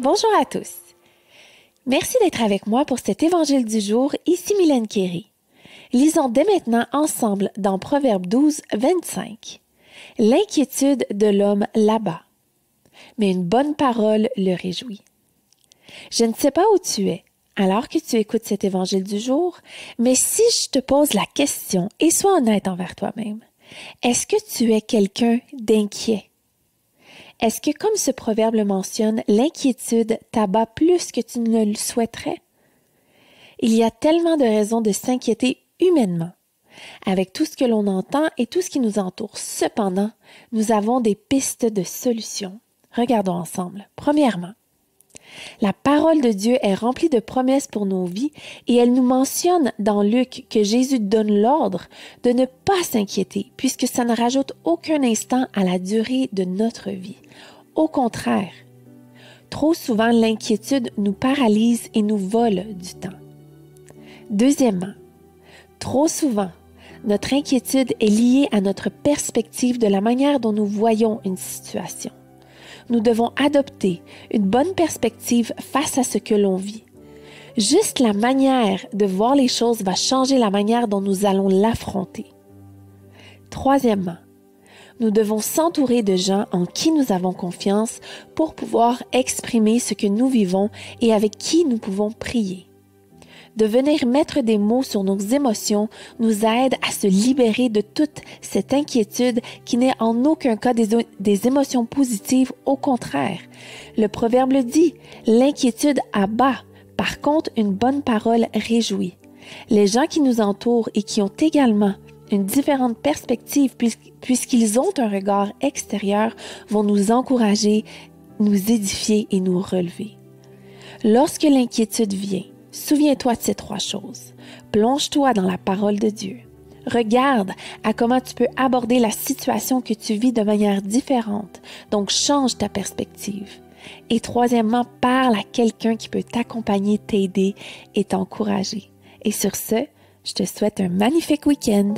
Bonjour à tous. Merci d'être avec moi pour cet évangile du jour, ici Mylène Quéré. Lisons dès maintenant ensemble dans Proverbe 12, 25. L'inquiétude de l'homme l'abat, mais une bonne parole le réjouit. Je ne sais pas où tu es, alors que tu écoutes cet évangile du jour, mais si je te pose la question, et sois honnête envers toi-même, est-ce que tu es quelqu'un d'inquiet? Est-ce que, comme ce proverbe le mentionne, l'inquiétude t'abat plus que tu ne le souhaiterais? Il y a tellement de raisons de s'inquiéter humainement, avec tout ce que l'on entend et tout ce qui nous entoure. Cependant, nous avons des pistes de solutions. Regardons ensemble. Premièrement, la parole de Dieu est remplie de promesses pour nos vies et elle nous mentionne dans Luc que Jésus donne l'ordre de ne pas s'inquiéter puisque ça ne rajoute aucun instant à la durée de notre vie. Au contraire, trop souvent l'inquiétude nous paralyse et nous vole du temps. Deuxièmement, trop souvent, notre inquiétude est liée à notre perspective de la manière dont nous voyons une situation. Nous devons adopter une bonne perspective face à ce que l'on vit. Juste la manière de voir les choses va changer la manière dont nous allons l'affronter. Troisièmement, nous devons s'entourer de gens en qui nous avons confiance pour pouvoir exprimer ce que nous vivons et avec qui nous pouvons prier. De venir mettre des mots sur nos émotions nous aide à se libérer de toute cette inquiétude qui n'est en aucun cas des émotions positives, au contraire. Le proverbe le dit, l'inquiétude abat, par contre une bonne parole réjouit. Les gens qui nous entourent et qui ont également une différente perspective puisqu'ils ont un regard extérieur vont nous encourager, nous édifier et nous relever. Lorsque l'inquiétude vient, souviens-toi de ces trois choses. Plonge-toi dans la parole de Dieu. Regarde à comment tu peux aborder la situation que tu vis de manière différente. Donc, change ta perspective. Et troisièmement, parle à quelqu'un qui peut t'accompagner, t'aider et t'encourager. Et sur ce, je te souhaite un magnifique week-end.